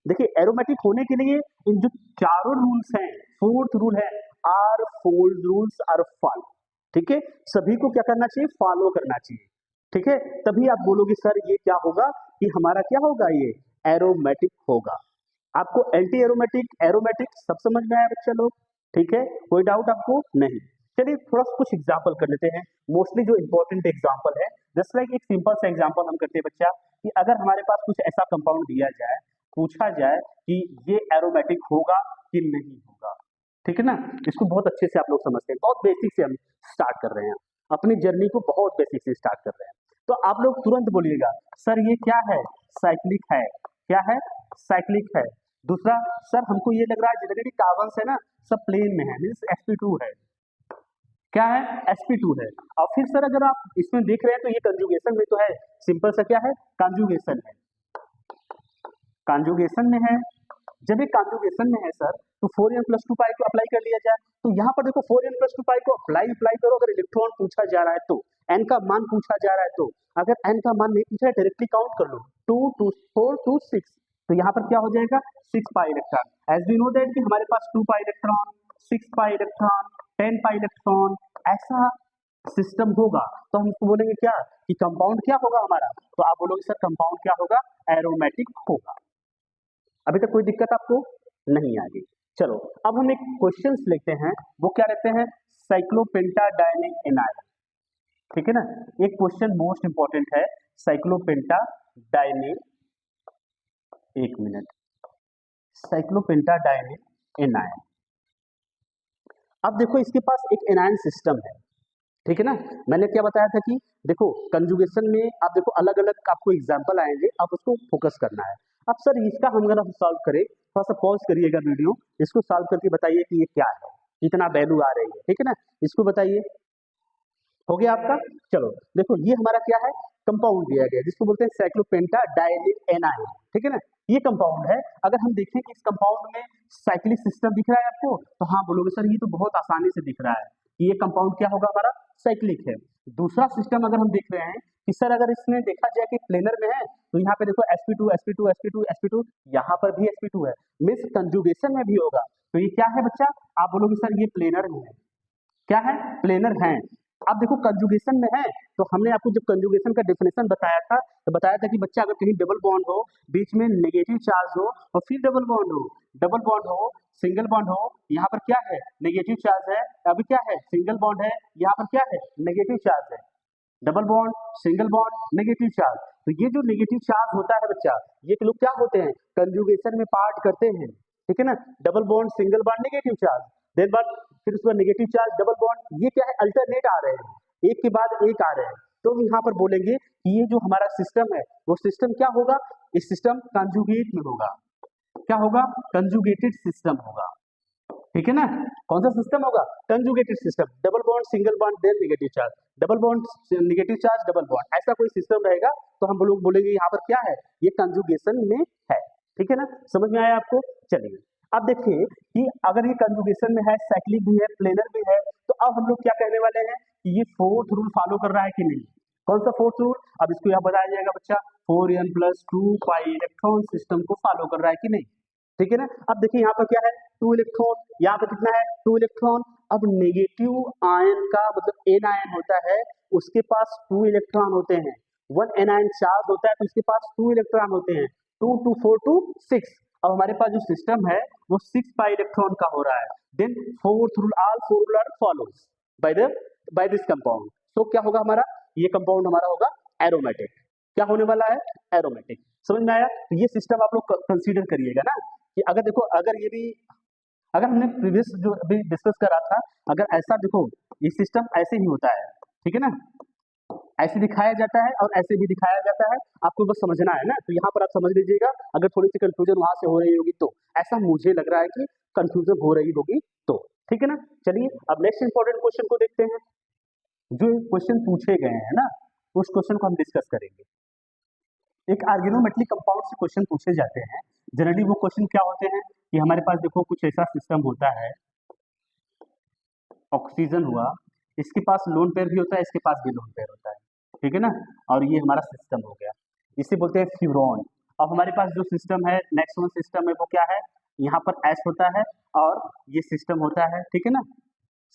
देखिए एरोमेटिक होने के लिए इन जो चारों रूल्स हैं, 4th रूल है, आर 4 रूल्स आर फॉलो, ठीक है, सभी को क्या करना चाहिए, फॉलो करना चाहिए, ठीक है। तभी आप बोलोगे सर ये क्या होगा, कि हमारा क्या होगा, ये एरोमेटिक होगा। आपको एंटी एरोमेटिक, एरोमेटिक सब समझ में आया बच्चा लोग, ठीक है, कोई डाउट आपको नहीं। चलिए थोड़ा सा कुछ एग्जाम्पल कर लेते हैं, मोस्टली जो इंपॉर्टेंट एग्जाम्पल है, जस्ट लाइक एक सिंपल सा एग्जाम्पल हम करते हैं बच्चा, कि अगर हमारे पास कुछ ऐसा कंपाउंड दिया जाए, पूछा जाए कि ये एरोमेटिक होगा कि नहीं होगा, ठीक है ना। इसको बहुत अच्छे से आप लोग समझते हैं, बहुत बेसिक से हम स्टार्ट कर रहे हैं, अपनी जर्नी को बहुत बेसिक से स्टार्ट कर रहे हैं। तो आप लोग तुरंत बोलिएगा सर ये क्या है, साइक्लिक है, क्या है, साइक्लिक है। दूसरा, सर हमको ये लग रहा है जनरली कार्बन है ना सब प्लेन में है, मींस sp2 है, क्या है, sp2 है। और फिर सर अगर आप इसमें देख रहे हैं तो ये कंजुगेशन में तो है, सिंपल सा क्या है, कंजुगेशन है, कंजुगेशन में है, जब ये कॉन्जुगेशन में है सर तो 4n+2 पाई को अप्लाई कर लिया जाए, तो यहाँ पर देखो 4n+2 पाई को अप्लाई करो, अगर इलेक्ट्रॉन पूछा जा रहा है तो n का मान पूछा जा रहा है, तो अगर n का मान नहीं पूछा है डायरेक्टली काउंट कर लो 2 2 4 2 6, तो यहाँ पर क्या हो जाएगा 6 pi electron. As we know that कि हमारे पास 2 pi electron, 6 pi electron, 10 pi electron ऐसा सिस्टम होगा, तो हम इसको बोलेंगे क्या कि कंपाउंड क्या होगा हमारा, तो आप बोलोगे सर कंपाउंड क्या होगा, एरोमेटिक होगा। अभी तक कोई दिक्कत आपको नहीं आ गई। चलो अब हम एक क्वेश्चन लेते हैं, वो क्या रहते हैं, साइक्लोपेंटाडाइनिक एनायन, ठीक है ना। एक क्वेश्चन मोस्ट इंपॉर्टेंट है, साइक्लोपेंटाडाइनिक, एक मिनट, साइक्लोपेंटाडाइनिक एनायन। अब देखो इसके पास एक एनायन सिस्टम है, ठीक है ना। मैंने क्या बताया था कि देखो कंजुगेशन में आप देखो अलग अलग आपको एग्जांपल आएंगे, आप उसको फोकस करना है। अब सर इसका हम अगर सॉल्व करें, थोड़ा सा पॉज करिएगा वीडियो, इसको सॉल्व करके बताइए कि ये क्या है, कितना वैल्यू आ रही है, ठीक है ना, इसको बताइए। हो गया आपका। चलो देखो ये हमारा क्या है, कंपाउंड दिया गया जिसको बोलते हैं साइक्लोपेंटाडाइनिक एनायन, ठीक है ना। ये कंपाउंड है, अगर हम देखें कि इस कंपाउंड में साइक्लिक सिस्टम दिख रहा है आपको, तो हाँ बोलोगे सर ये तो बहुत आसानी से दिख रहा है कि ये कंपाउंड क्या होगा हमारा, साइक्लिक है। दूसरा सिस्टम अगर हम देख रहे हैं कि सर अगर इसमें देखा जाए कि प्लेनर में है, तो यहाँ पे देखो sp2 sp2 sp2 sp2, यहाँ पर भी sp2 है, मीन्स कंजुगेशन में भी होगा, तो ये क्या है बच्चा, आप बोलोगे सर ये प्लेनर में है, क्या है, प्लेनर है। अब देखो कंजुगेशन में है, तो हमने आपको जब कंजुगेशन का डेफिनेशन बताया था, तो बताया था कि बच्चा अगर कहीं डबल बॉन्ड हो, बीच में नेगेटिव चार्ज हो और फिर डबल बॉन्ड हो, सिंगल बॉन्ड हो, यहाँ पर क्या है नेगेटिव चार्ज है, अभी क्या है सिंगल बॉन्ड है, यहाँ पर क्या है नेगेटिव चार्ज है, double bond, single bond, negative charge. तो ये जो नेगेटिव चार्ज होता है बच्चा, ये लोग क्या होते हैं कंजुगेशन में पार्ट करते हैं, ठीक है ना, double bond, single bond, negative charge, then बाद फिर उसके बाद नेगेटिव चार्ज, डबल बॉन्ड, ये क्या है अल्टरनेट आ रहे हैं, एक के बाद एक आ रहे हैं। तो हम यहाँ पर बोलेंगे कि ये जो हमारा सिस्टम है वो सिस्टम क्या होगा, इस सिस्टम कंजुगेट में होगा, क्या होगा, कंजुगेटेड सिस्टम होगा, ठीक है ना। कौन सा सिस्टम होगा, conjugated system, double bond, single bond, then negative charge, double bond, negative charge, double bond, ऐसा कोई सिस्टम रहेगा, तो हम लोग बोलेंगे यहाँ पर क्या है, ये कंजुगेशन में है, ठीक है ना। समझ में आया आपको। चलिए अब देखिए कि अगर ये कंजुगेशन में है, साइक्लिक भी है, प्लेनर भी है, तो अब हम लोग क्या कहने वाले हैं कि ये फोर्थ रूल फॉलो कर रहा है कि नहीं। कौन सा फोर्थ रूल, अब इसको यहाँ बताया जाएगा बच्चा, 4n+2 पाई इलेक्ट्रॉन सिस्टम को फॉलो कर रहा है कि नहीं, ठीक है ना। अब देखिए यहाँ पर क्या है 2 इलेक्ट्रॉन, यहाँ पर कितना है 2 इलेक्ट्रॉन। अब नेगेटिव आयन का मतलब एन आयन होता है, उसके पास 2 इलेक्ट्रॉन होते हैं, 1 एनायन चार्ज होता है तो उसके पास 2 इलेक्ट्रॉन होते हैं, 2 2 4 2 6। अब हमारे पास जो सिस्टम है वो 6 पाई इलेक्ट्रॉन का हो रहा है, then fourth rule, all four rule are follows by this compound. तो क्या होगा हमारा, ये कंपाउंड हमारा होगा एरोमेटिक, क्या होने वाला है, एरोमेटिक। समझ में आया। तो ये सिस्टम आप लोग कंसीडर करिएगा ना कि अगर देखो, अगर ये भी, अगर हमने प्रीवियस जो अभी डिस्कस करा था, अगर ऐसा देखो ये सिस्टम ऐसे ही होता है, ठीक है ना, ऐसे दिखाया जाता है और ऐसे भी दिखाया जाता है, आपको बस समझना है ना। तो यहाँ पर आप समझ लीजिएगा, अगर थोड़ी सी कंफ्यूजन वहां से हो रही होगी तो ऐसा मुझे लग रहा है कि कंफ्यूजन हो रही होगी, तो ठीक है ना। चलिए अब नेक्स्ट इंपॉर्टेंट क्वेश्चन को देखते हैं, जो क्वेश्चन पूछे गए हैं ना उस क्वेश्चन को हम डिस्कस करेंगे। एक ऑर्गेनोमेटलिक कंपाउंड से क्वेश्चन पूछे जाते हैं, जनरली वो क्वेश्चन क्या होते हैं कि हमारे पास देखो कुछ ऐसा सिस्टम होता है, ऑक्सीजन हुआ, इसके पास लोन पेयर भी होता है, इसके पास भी लोन पेयर होता है, ठीक है ना, और ये हमारा सिस्टम हो गया, इसे बोलते हैं फ्यूरॉन। अब हमारे पास जो सिस्टम है, नेक्स्ट वन सिस्टम है वो क्या है, यहाँ पर एस होता है और ये सिस्टम होता है, ठीक है ना,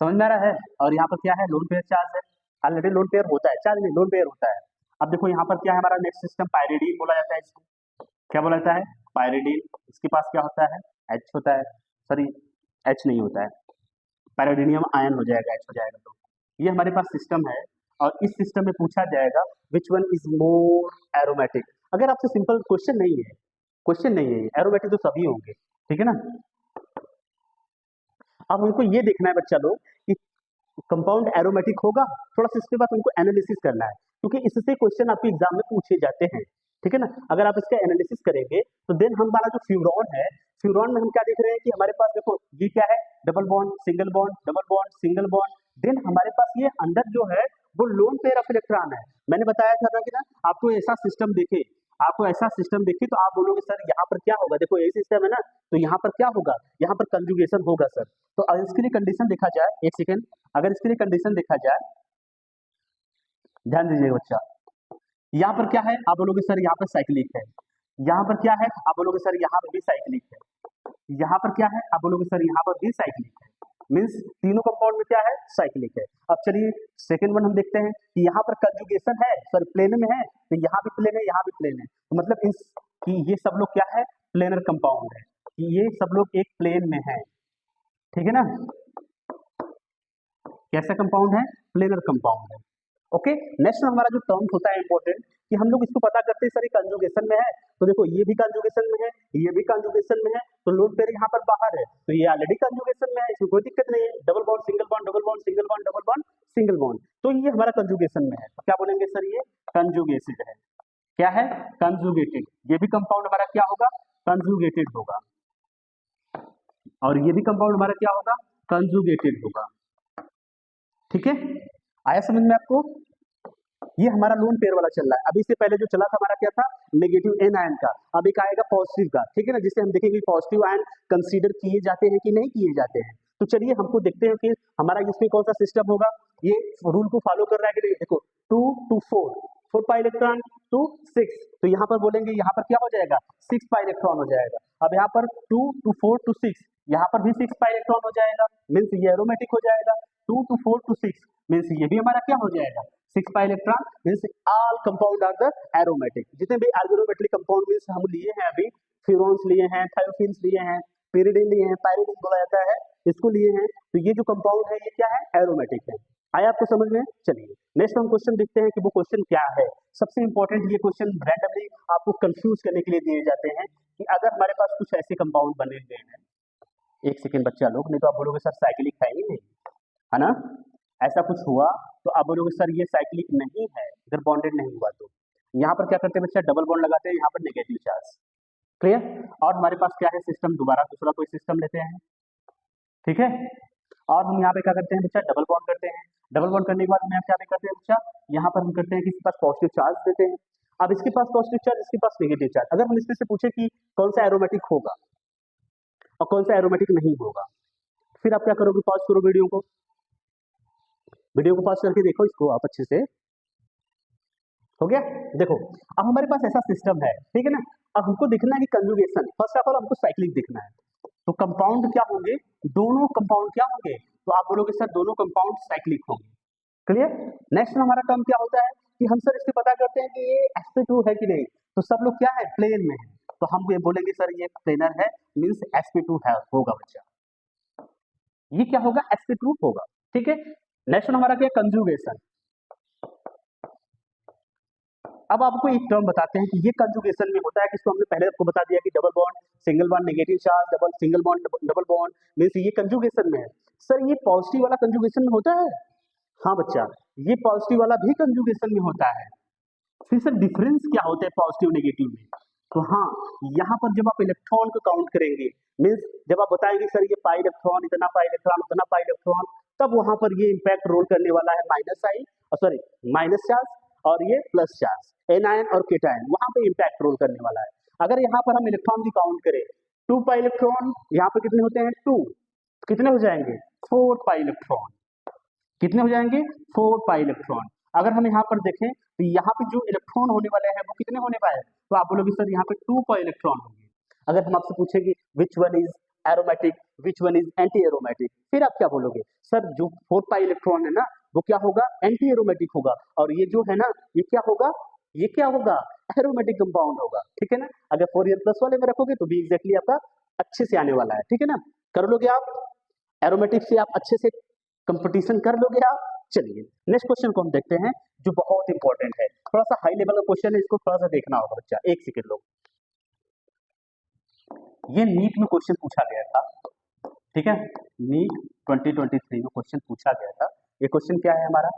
समझ में आ रहा है। और यहाँ पर क्या है, लोन पेयर चार्ज है, ऑलरेडी लोन पेयर होता है, चार्ज नहीं लोन पेयर होता है। अब देखो यहाँ पर क्या है हमारा नेक्स्ट सिस्टम, पायरिडीन बोला जाता है इसको, क्या बोला जाता है, पायरिडीन। इसके पास क्या होता है, एच होता है, सॉरी एच नहीं होता है, पैराडीनियम आयन हो जाएगा, एच हो जाएगा। तो ये हमारे पास सिस्टम है और इस सिस्टम में पूछा जाएगा which one is more aromatic. अगर आपसे सिंपल क्वेश्चन नहीं है, एरोमेटिक तो सभी होंगे, ठीक है ना। अब हमको ये देखना है बच्चा लोग कि कंपाउंड एरोमेटिक होगा, थोड़ा सा इसके बाद उनको एनालिसिस करना है, क्योंकि इससे क्वेश्चन आपके एग्जाम में पूछे जाते हैं, ठीक है ना। अगर आप इसका एनालिसिस करेंगे तो देन हमारा जो फ्यूरॉन है, फ्यूरॉन में हम क्या देख रहे हैं कि हमारे पास देखो ये क्या है, double bond, single bond, double bond, single bond, then हमारे पास ये अंदर जो है वो लोन पेयर ऑफ इलेक्ट्रॉन है। मैंने बताया था ना कि ना आपको ऐसा सिस्टम देखे, तो आप बोलोगे सर यहाँ पर क्या होगा, देखो यही सिस्टम है ना, तो यहाँ पर क्या होगा, यहाँ पर कंजुगेशन होगा सर। तो अगर इसके लिए कंडीशन देखा जाए, एक सेकेंड, अगर इसके लिए कंडीशन देखा जाए, ध्यान दीजिएगा बच्चा, यहाँ पर क्या है, आप बोलोगे सर यहाँ पर साइक्लिक है, यहाँ पर क्या है, आप बोलोगे सर यहाँ पर भी साइक्लिक है, यहाँ पर क्या है, आप बोलोगे सर यहाँ पर भी साइक्लिक है, मीन्स तीनों कंपाउंड में क्या है, साइक्लिक है। अब चलिए सेकंड वन हम देखते हैं कि यहाँ पर कंजुगेशन है सर, प्लेन में है, तो यहाँ भी प्लेन है, यहाँ भी प्लेन है, तो मतलब इस कि ये सब लोग क्या है, प्लेनर कंपाउंड है, कि ये सब लोग एक प्लेन में है, ठीक है ना, कैसा कंपाउंड है, प्लेनर कंपाउंड है। ओके, नेक्स्ट हमारा जो टर्म होता है इंपॉर्टेंट, कि हम लोग इसको पता करते हैं सर ये कंजुगेशन में है, तो देखो ये भी कंजुगेशन में है, ये भी कंजुगेशन में है, तो लोन पेयर यहाँ पर बाहर है, तो ये ऑलरेडी कंजुगेशन में है, इसमें कोई दिक्कत नहीं है, double bond single bond double bond single bond double bond single bond, तो ये हमारा कंजुगेशन में है, तो क्या बोलेंगे सर, ये कंजुगेटेड है, क्या है, कंजुगेटेड, ये भी कंपाउंड हमारा क्या होगा, कंजुगेटेड होगा, और ये भी कंपाउंड हमारा क्या होगा, कंजुगेटेड होगा, ठीक है, आया समझ में आपको। ये हमारा लोन पेयर वाला चल रहा है, अभी से पहले जो चला था हमारा क्या था, नेगेटिव एन आयन का, अब एक आएगा पॉजिटिव का, ठीक है ना, जिसे हम देखेंगे पॉजिटिव आयन कंसीडर किए जाते हैं कि नहीं किए जाते हैं। तो चलिए हमको देखते हैं कि हमारा इसमें कौन सा सिस्टम होगा, ये रूल को फॉलो कर रहा है कि नहीं, देखो 2 to 4 पाई इलेक्ट्रॉन टू 6, तो यहाँ पर बोलेंगे यहाँ पर क्या हो जाएगा, 6 पाई इलेक्ट्रॉन हो जाएगा। अब यहाँ पर 2 to 4 to 6, यहाँ पर भी 6 पाई इलेक्ट्रॉन हो जाएगा, मीन्स ये एरोमेटिक हो जाएगा, 2 to 4 to 6 मीन्स ये भी हमारा क्या हो जाएगा, 6 pi electron, means all compound are the aromatic, जितने भी एरोमेटिक कंपाउंड मीन्स हम लिए हैं अभी, फ्यूरॉन्स लिए हैं, थायोफिन्स लिए हैं, pyridine लिए हैं, पायरिडिन बोला जाता है, इसको लिए हैं, तो ये जो कंपाउंड है ये क्या है, एरोमेटिक है। आया आपको समझ में, चलिए नेक्स्ट हम क्वेश्चन देखते हैं कि वो क्वेश्चन क्या है। सबसे इंपॉर्टेंट ये क्वेश्चन रैंडमली आपको कंफ्यूज करने के लिए दिए जाते हैं कि अगर हमारे पास कुछ ऐसे कंपाउंड बने हुए हैं, एक सेकेंड बच्चा लोग, नहीं तो आप बोलोगे सर साइक्लिक है ही नहीं, है ना, ऐसा कुछ हुआ तो आप बोलोगे सर ये साइक्लिक नहीं है, अगर बॉन्डेड नहीं हुआ तो यहाँ पर क्या करते हैं बच्चा, डबल बॉन्ड लगाते हैं, यहाँ पर नेगेटिव चार्ज, क्लियर। और हमारे पास क्या है सिस्टम, दोबारा दूसरा कोई सिस्टम लेते हैं, ठीक है, और हम यहाँ पे क्या करते हैं बच्चा, डबल बॉन्ड करते हैं, डबल बॉन्ड करने के बाद हम यहाँ क्या करते हैं बच्चा, यहाँ पर हम करते हैं कि इसके पास पॉजिटिव चार्ज देते हैं, अब इसके पास पॉजिटिव चार्ज, इसके पास नेगेटिव चार्ज, अगर हम इसमें से पूछे कि कौन सा एरोमेटिक होगा और कौन सा एरोमेटिक नहीं होगा, फिर आप क्या करोगे, पॉज करो वीडियो को, वीडियो को पॉज करके देखो इसको आप अच्छे से, हो गया। देखो अब हमारे पास ऐसा सिस्टम है, ठीक है ना, अब हमको देखना है कि कंजुगेशन, फर्स्ट ऑफ ऑल हमको साइक्लिक देखना है, तो कंपाउंड क्या होंगे, दोनों कंपाउंड क्या होंगे, तो आप बोलोगे सर दोनों कंपाउंड साइक्लिक होंगे, क्लियर। नेक्स्ट हमारा टर्म क्या होता है कि हम सर इससे पता करते हैं कि ये sp2 है कि नहीं, तो सब लोग क्या है, प्लेन में है, तो हम ये बोलेंगे सर ये प्लेनर है, मीन्स sp2 है, होगा बच्चा, ये क्या होगा, sp2 होगा, ठीक है। नेक्स्ट हमारा क्या, कंजुगेशन। अब आपको एक टर्म बताते हैं कि ये कंजुगेशन में होता है, किसको हमने पहले आपको बता दिया कि double bond single bond negative charge, double single bond double bond, means ये कंजुगेशन में है। सर ये पॉजिटिव वाला कंजुगेशन में होता है, हाँ बच्चा ये पॉजिटिव वाला भी कंजुगेशन में होता है। फिर सर डिफरेंस क्या होता है पॉजिटिव नेगेटिव में, तो हाँ यहाँ पर जब आप इलेक्ट्रॉन को काउंट करेंगे, मीन्स जब आप बताएंगे सर ये पाई इलेक्ट्रॉन, इतना पाई इलेक्ट्रॉन, उतना पाई इलेक्ट्रॉन, तब वहां पर ये इंपैक्ट रोल करने वाला है माइनस आई, सॉरी माइनस चार्ज, और ये प्लस चार्ज, एनायन और केटायन, वहां पे इंपैक्ट रोल करने वाला है। अगर यहाँ पर हम इलेक्ट्रॉन की काउंट करें, 2 पाई इलेक्ट्रॉन, यहाँ पर कितने होते हैं 2, कितने हो जाएंगे 4 पाई इलेक्ट्रॉन, कितने हो जाएंगे 4 पाई इलेक्ट्रॉन। अगर हम यहाँ पर देखें तो यहाँ पे जो इलेक्ट्रॉन होने वाले हैं वो कितने होने वाले हैं, तो आप बोलोगे सर यहाँ पे 2 पाई इलेक्ट्रॉन होंगे। अगर हम आपसे पूछेंगे which one is aromatic, which one is anti aromatic, फिर आप क्या बोलोगे, सर जो 4 पाई इलेक्ट्रॉन है ना वो क्या होगा, एंटी एरोमेटिक होगा, और ये जो है ना ये क्या होगा, ये क्या होगा, एरोमेटिक कंपाउंड होगा, ठीक है ना। अगर 4n+ वाले में रखोगे तो भी एग्जैक्टली आपका अच्छे से आने वाला है, ठीक है ना, कर लोगे आप, एरोमेटिक से आप अच्छे से कंपटीशन कर लोगे आप। चलिए नेक्स्ट क्वेश्चन को हम देखते हैं जो बहुत इंपॉर्टेंट है, थोड़ा सा हाई लेवल का क्वेश्चन है, इसको थोड़ा सा देखना होगा बच्चा, एक सेकंड लोग, ये नीट में क्वेश्चन पूछा गया था, ठीक है, नीट 2023 में क्वेश्चन पूछा गया था। ये क्वेश्चन क्या है हमारा,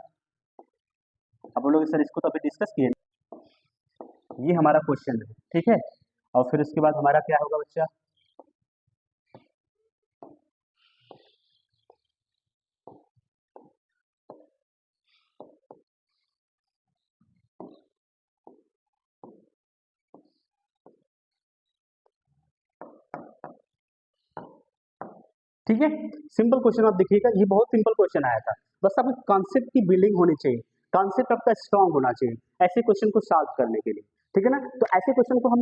अब बोलोगे सर इसको तो अभी डिस्कस किए, ये हमारा क्वेश्चन है, ठीक है, और फिर उसके बाद हमारा क्या होगा बच्चा, ठीक है, सिंपल क्वेश्चन आप देखिएगा, ये बहुत सिंपल क्वेश्चन आया था, बस आपको कॉन्सेप्ट की बिल्डिंग होनी चाहिए, कॉन्सेप्ट आपका स्ट्रांग होना चाहिए ऐसे क्वेश्चन को सॉल्व करने के लिए, ठीक है ना। तो ऐसे क्वेश्चन को हम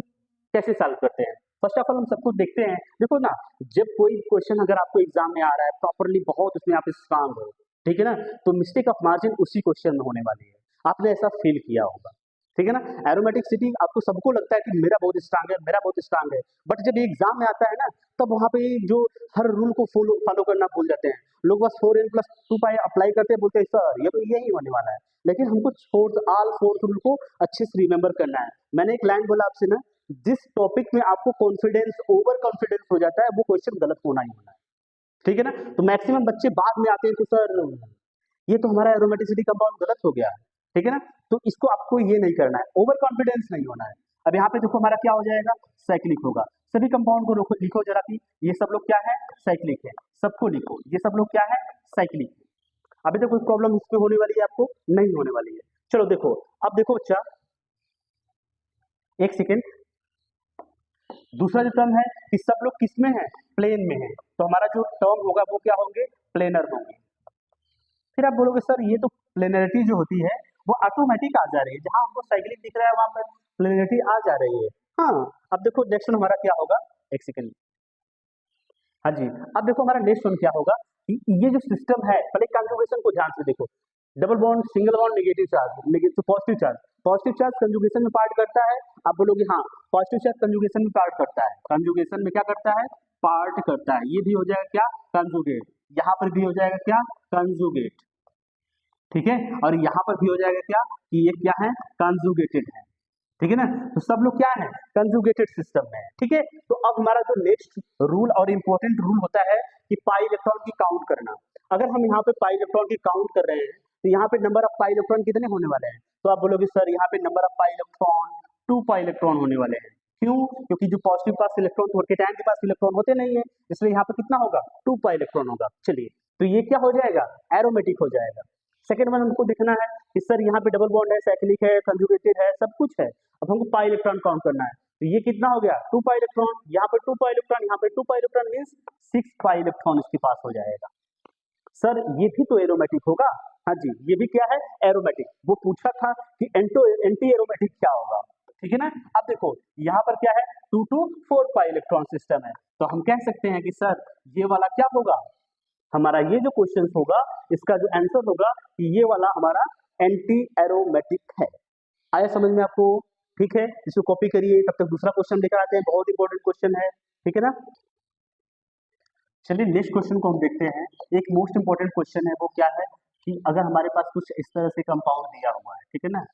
कैसे सॉल्व करते हैं, फर्स्ट ऑफ ऑल हम सब कुछ देखते हैं, देखो ना, जब कोई क्वेश्चन अगर आपको एग्जाम में आ रहा है प्रॉपरली, बहुत उसमें आप स्ट्रांग हो, ठीक है ना, तो मिस्टेक ऑफ मार्जिन उसी क्वेश्चन में होने वाली है, आपने ऐसा फील किया होगा, ठीक है ना। एरोमेटिक सिटी आपको सबको लगता है कि मेरा बहुत स्ट्रांग है, मेरा बहुत स्ट्रांग है, बट जब ये एग्जाम में आता है ना, तब वहां पे जो हर रूल को फॉलो करना भूल जाते हैं लोग, बस 4n+2 पाई अप्लाई करते हैं, बोलते हैं सर ये तो यही होने वाला है, लेकिन हमको फोर्थ रूल को अच्छे से रिमेंबर करना है। मैंने एक लाइन बोला आपसे ना, जिस टॉपिक में आपको कॉन्फिडेंस ओवर कॉन्फिडेंस हो जाता है वो क्वेश्चन गलत होना ही होना है, ठीक है ना। तो मैक्सिमम बच्चे बाद में आते हैं तो सर ये तो हमारा एरोमेटिसिटी कंपाउंड गलत हो गया है, ठीक है ना। तो इसको आपको ये नहीं करना है, ओवर कॉन्फिडेंस नहीं होना है। अब यहाँ पे देखो हमारा क्या हो जाएगा, साइक्लिक होगा, सभी कंपाउंड को लिखो जरा कि ये सब लोग क्या है, साइक्लिक है, सबको लिखो, ये सब लोग क्या है, साइक्लिक। अभी तो कोई प्रॉब्लम इसमें होने वाली है आपको, नहीं होने वाली है। चलो देखो, अब देखो बच्चा, एक सेकेंड, दूसरा जो टर्म है कि सब लोग किस में है, प्लेन में है, तो हमारा जो टर्म होगा वो क्या होंगे, प्लेनर होंगे। फिर आप बोलोगे सर ये तो प्लेनरिटी जो होती है वो ऑटोमेटिक आ जा रही है, जहां हमको साइक्लिक दिख रहा है वहां पर प्लेनरिटी आ जा रही है। हाँ, अब देखो नेक्स्ट हमारा क्या होगा, एक सेकेंड, हाँ जी, अब देखो हमारा नेक्स्ट वन क्या होगा कि ये जो सिस्टम है, पहले कंजुगेशन को ध्यान से देखो, double bond, single bond, negative charge, negative positive charge conjugation में पार्ट करता है, आप बोलोगे हाँ पॉजिटिव चार्ज कंजुगेशन में पार्ट करता है, कंजुगेशन में क्या करता है, पार्ट करता है, ये भी हो जाएगा क्या, कंजुगेट, यहाँ पर भी हो जाएगा क्या, कंजुगेट, ठीक है, और यहाँ पर भी हो जाएगा क्या कि ये क्या है, कंजुगेटेड है, ठीक है ना। तो सब लोग क्या है, कंजुगेटेड सिस्टम में है, ठीक है। तो अब हमारा जो नेक्स्ट रूल और इंपॉर्टेंट रूल होता है कि पाई इलेक्ट्रॉन की काउंट करना। अगर हम यहाँ पे पाई इलेक्ट्रॉन की काउंट कर रहे हैं तो यहाँ पे नंबर ऑफ पाई इलेक्ट्रॉन कितने होने वाले हैं, तो आप बोलोगे सर यहाँ पे number of pi electron 2 pi electron होने वाले हैं, क्यों, क्योंकि जो पॉजिटिव पास इलेक्ट्रॉन और कैटायन के पास इलेक्ट्रॉन होते नहीं है, इसलिए यहाँ पे कितना होगा, 2 पाई इलेक्ट्रॉन होगा। चलिए, तो ये क्या हो जाएगा, एरोमेटिक हो जाएगा। सेकेंड वन हमको देखना है कि सर यहाँ पे डबल बॉन्ड है, साइक्लिक है, कंजुगेटेड है, सब कुछ है, अब हमको पाई इलेक्ट्रॉन काउंट करना है, तो ये कितना हो गया, 2 पाई इलेक्ट्रॉन, यहाँ पे 2 पाई इलेक्ट्रॉन, यहाँ पे 2 pi electron means 6 pi electron इसके पास हो जाएगा। सर ये भी तो एरोमेटिक होगा, हाँ जी, ये भी क्या है, एरोमेटिक। वो पूछा था कि एंटी एरोमेटिक क्या होगा, ठीक है ना। अब देखो यहाँ पर क्या है, 2 to 4 पाई इलेक्ट्रॉन सिस्टम है, तो हम कह सकते हैं कि सर ये वाला क्या होगा, हमारा ये जो क्वेश्चन होगा इसका जो आंसर होगा कि ये वाला हमारा एंटी एरोमेटिक है। आया समझ में आपको, ठीक है, इसको कॉपी करिए, तब तक दूसरा क्वेश्चन लेकर आते हैं, बहुत इंपॉर्टेंट क्वेश्चन है, ठीक है ना। चलिए नेक्स्ट क्वेश्चन को हम देखते हैं। एक मोस्ट इंपॉर्टेंट क्वेश्चन है, वो क्या है कि अगर हमारे पास कुछ इस तरह से कंपाउंड दिया हुआ है, ठीक है ना,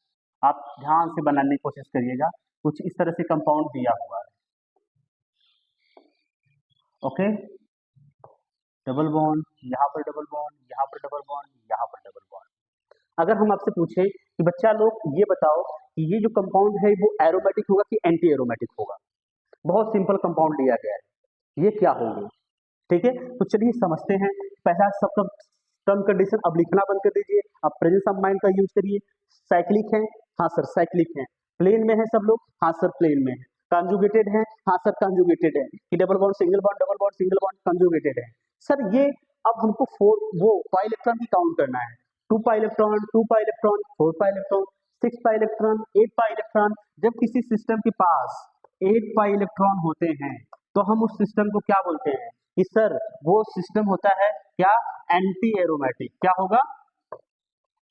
आप ध्यान से बनाने की कोशिश करिएगा, कुछ इस तरह से कंपाउंड दिया हुआ है, ओके, डबल बॉन्ड, यहाँ पर डबल बॉन्ड, यहाँ पर डबल बॉन्ड, यहाँ पर डबल बॉन्ड। अगर हम आपसे पूछे कि बच्चा लोग ये बताओ कि ये जो कंपाउंड है वो एरोमेटिक होगा कि एंटी एरोमेटिक होगा, बहुत सिंपल कंपाउंड लिया गया है, ये क्या होंगे, ठीक है। तो चलिए समझते हैं, पहला सबका टर्म कंडीशन अब लिखना बंद कर दीजिए, अब प्रेजेंस ऑफ माइंड का यूज करिए। साइक्लिक है, हाँ सर साइक्लिक है, प्लेन में है सब लोग, हाँ सर प्लेन में है, कंजुगेटेड है, हाँ सर कंजुगेटेड है, कि double bond single bond, double bond single bond, conjugated है सर। ये अब हमको 4 वो पाई इलेक्ट्रॉन की काउंट करना है, 2 पाई इलेक्ट्रॉन, 2 पाई इलेक्ट्रॉन, 4 पाई electron, 6 pi electron, 8 pi electron. जब किसी सिस्टम के पास 8 पाई इलेक्ट्रॉन होते हैं तो हम उस सिस्टम को क्या बोलते हैं कि सर वो सिस्टम होता है क्या, एंटी एरोमेटिक, क्या होगा,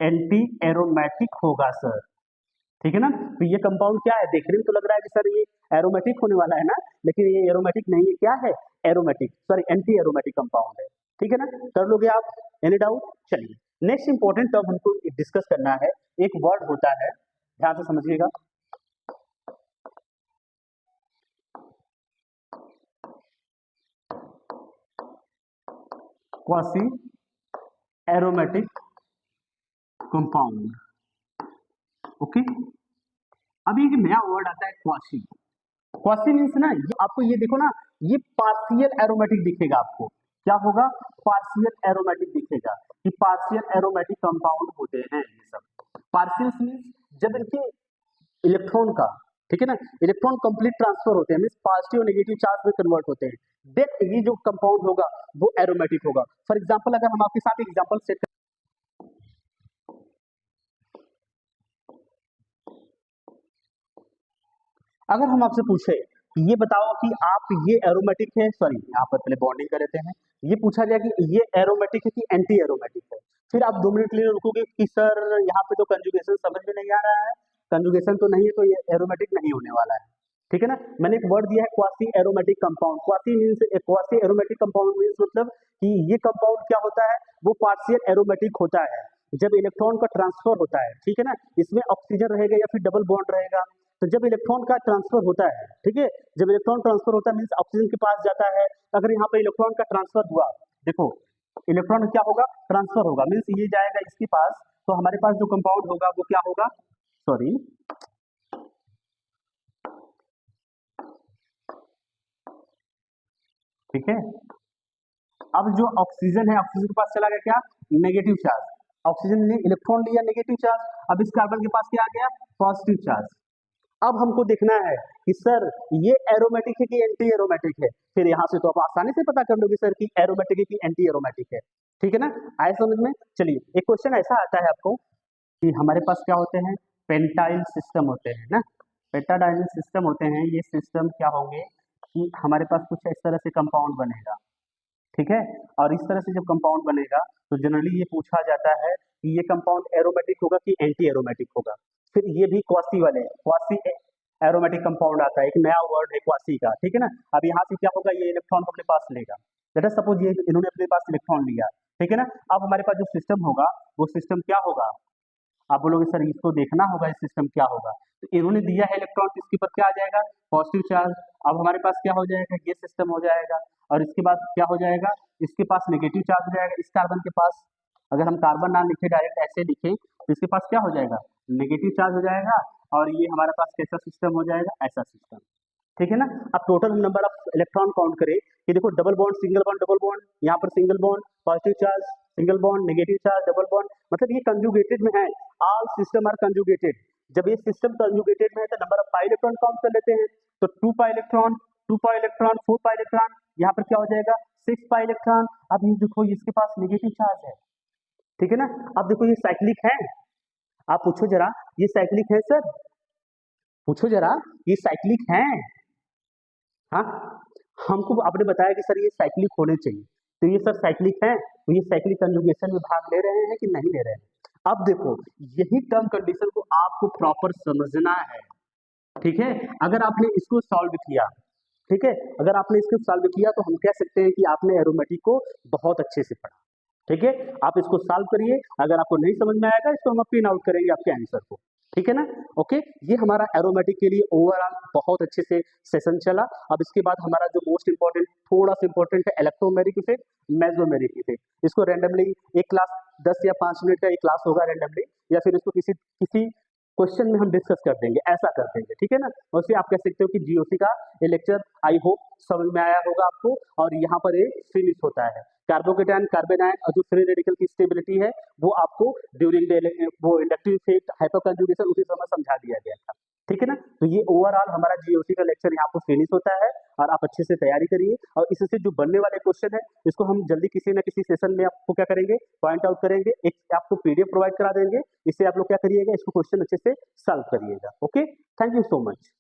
एंटी एरोमेटिक होगा सर, ठीक है ना। तो ये कंपाउंड क्या है, देखने में तो लग रहा है कि सर ये एरोमेटिक होने वाला है ना, लेकिन ये एरोमेटिक नहीं है, क्या है, aromatic, sorry anti aromatic compound है, ठीक है ना। कर लोगे आप, एनी डाउट। चलिए नेक्स्ट इंपॉर्टेंट टर्म हमको डिस्कस करना है, एक वर्ड होता है, ध्यान से समझिएगा, क्वासी एरोमेटिक कंपाउंड, ओके। अब एक नया वर्ड आता है क्वासी। क्वासी मीन्स ना, ये आपको ये देखो ना, ये पार्शियल एरोमेटिक दिखेगा आपको, क्या होगा, पार्शियल एरोमेटिक दिखेगा, कि पार्शियल एरोमेटिक कंपाउंड होते हैं ये सब। पार्शियल मीन्स जब इनके इलेक्ट्रॉन का, ठीक है ना, इलेक्ट्रॉन कंप्लीट ट्रांसफर होते हैं, मीन्स पॉजिटिव और नेगेटिव चार्ज में कन्वर्ट होते हैं, देन ये जो कंपाउंड होगा वो एरोमेटिक होगा। फॉर एग्जाम्पल अगर हम आपके साथ एग्जाम्पल सेट, अगर हम आपसे पूछे ये बताओ कि आप ये एरोमेटिक है, सॉरी यहाँ पर पहले बॉन्डिंग कर लेते हैं, ये पूछा जाए कि ये एरोमेटिक है कि एंटी एरोमेटिक है, फिर आप 2 मिनट के लिए रुकोगे कि सर यहाँ पे तो कंजुगेशन समझ में नहीं आ रहा है, कंजुगेशन तो नहीं है तो ये एरोमेटिक नहीं होने वाला है। ठीक है ना, मैंने एक वर्ड दिया है quasi aromatic compound. Quasi means, quasi aromatic compound means मतलब कि ये कंपाउंड क्या होता है, वो पार्शियल एरोमेटिक होता है जब इलेक्ट्रॉन का ट्रांसफर होता है। ठीक है ना, इसमें ऑक्सीजन रहेगा या फिर डबल बॉन्ड रहेगा, तो जब इलेक्ट्रॉन का ट्रांसफर होता है, ठीक है, जब इलेक्ट्रॉन ट्रांसफर होता है मीन्स ऑक्सीजन के पास जाता है, अगर यहाँ पे इलेक्ट्रॉन का ट्रांसफर हुआ, देखो इलेक्ट्रॉन क्या होगा, ट्रांसफर होगा, मीन्स ये जाएगा इसके पास, तो हमारे पास जो कंपाउंड होगा वो क्या होगा, सॉरी ठीक है। अब जो ऑक्सीजन है, ऑक्सीजन के पास चला गया क्या, नेगेटिव चार्ज, ऑक्सीजन ने इलेक्ट्रॉन लिया नेगेटिव चार्ज, अब इस कार्बन के पास क्या आ गया, पॉजिटिव चार्ज। अब हमको देखना है कि सर ये एरोमेटिक है कि एंटी एरोमेटिक है, फिर यहाँ से तो आप आसानी से पता कर लोगे सर कि एरोमेटिक है कि एंटी एरोमेटिक है। ठीक है ना, आए समझ में। चलिए एक क्वेश्चन ऐसा आता है आपको कि हमारे पास क्या होते हैं, पेंटाइल सिस्टम होते हैं ना, पेंटाडाइनल सिस्टम होते हैं, ये सिस्टम क्या होंगे कि हमारे पास कुछ इस तरह से कंपाउंड बनेगा। ठीक है, और इस तरह से जब कंपाउंड बनेगा तो जनरली ये पूछा जाता है कि ये कंपाउंड एरोमेटिक होगा कि एंटी एरोमेटिक होगा। फिर ये भी क्वासी वाले, क्वासी एरोमेटिक कंपाउंड आता है, एक नया वर्ड है क्वासी का। ठीक है ना, अब यहाँ से क्या होगा, ये इलेक्ट्रॉन को अपने पास लेगा, लेट अस सपोज ये इन्होंने अपने पास इलेक्ट्रॉन लिया। ठीक है ना, अब हमारे पास जो सिस्टम होगा वो सिस्टम क्या होगा, आप बोलोगे सर इसको देखना होगा इस सिस्टम क्या होगा, तो इन्होंने दिया है इलेक्ट्रॉन, इसके ऊपर क्या आ जाएगा, पॉजिटिव चार्ज। अब हमारे पास क्या हो जाएगा, ये सिस्टम हो जाएगा, और इसके बाद क्या हो जाएगा, इसके पास नेगेटिव चार्ज हो जाएगा, इस कार्बन के पास, अगर हम कार्बन ना लिखे डायरेक्ट ऐसे लिखे तो इसके पास क्या हो जाएगा, नेगेटिव चार्ज हो जाएगा, और ये हमारे पास कैसा सिस्टम हो जाएगा, ऐसा सिस्टम। ठीक है ना, अब total number of electron count करें कि देखो double bond, single bond, double bond, यहाँ पर single bond, positive charge, single bond, negative charge, double bond, मतलब ये कंजुगेटेड में है, ऑल सिस्टम आर कंजुगेटेड। जब ये सिस्टम कंजुगेटेड में है तो number of pi electron count कर लेते हैं, तो 2 pi electron, 2 pi electron, 4 pi electron, यहाँ पर क्या हो जाएगा, 6 पाई इलेक्ट्रॉन। अब ये देखो इसके पास नेगेटिव चार्ज है। ठीक है ना, अब देखो ये साइक्लिक है, आप पूछो जरा ये साइक्लिक है सर, पूछो जरा ये साइक्लिक है, हाँ, हमको आपने बताया कि सर ये साइक्लिक होने चाहिए, तो ये सर साइक्लिक है, तो ये साइक्लिक कंजुगेशन में भाग ले रहे हैं कि नहीं ले रहे हैं। अब देखो यही टर्म कंडीशन को आपको प्रॉपर समझना है। ठीक है, अगर आपने इसको सॉल्व किया, ठीक है, अगर आपने इसको सॉल्व किया तो हम कह सकते हैं कि आपने एरोमेटिक को बहुत अच्छे से पढ़ा। ठीक है, आप इसको सॉल्व करिए, अगर आपको नहीं समझ में आएगा इसको हम पिन आउट करेंगे आपके आंसर को। ठीक है ना, ओके, ये हमारा एरोमेटिक के लिए ओवरऑल बहुत अच्छे से सेशन चला। अब इसके बाद हमारा जो मोस्ट इंपॉर्टेंट, थोड़ा सा इंपॉर्टेंट है इलेक्ट्रोमेरिक इफेक्ट, मेसोमेरिक इफेक्ट। इसको रैंडमली एक क्लास 10 या 5 मिनट का एक क्लास होगा रैंडमली, या फिर इसको किसी किसी क्वेश्चन में हम डिस्कस कर देंगे, ऐसा कर देंगे। ठीक है ना, वैसे आप कह सकते हो कि जीओसी का ये लेक्चर आई होप समझ में आया होगा आपको, और यहाँ पर एक फिनिश होता है कार्बोकेटायन, कार्बेनायन और जो फ्री रेडिकल की स्टेबिलिटी है वो आपको ड्यूरिंग वो इंडक्टिव इफेक्ट, हाइपर कंजुगेशन उसी समय समझा दिया गया था। ठीक है ना, तो ये ओवरऑल हमारा जीओसी का लेक्चर यहाँ पर फिनिश होता है, और आप अच्छे से तैयारी करिए, और इससे जो बनने वाले क्वेश्चन है इसको हम जल्दी किसी न किसी सेशन में आपको क्या करेंगे, पॉइंट आउट करेंगे, एक आपको पीडीएफ प्रोवाइड करा देंगे, इससे आप लोग क्या करिएगा, इसको क्वेश्चन अच्छे से सॉल्व करिएगा। Okay, thank you so much.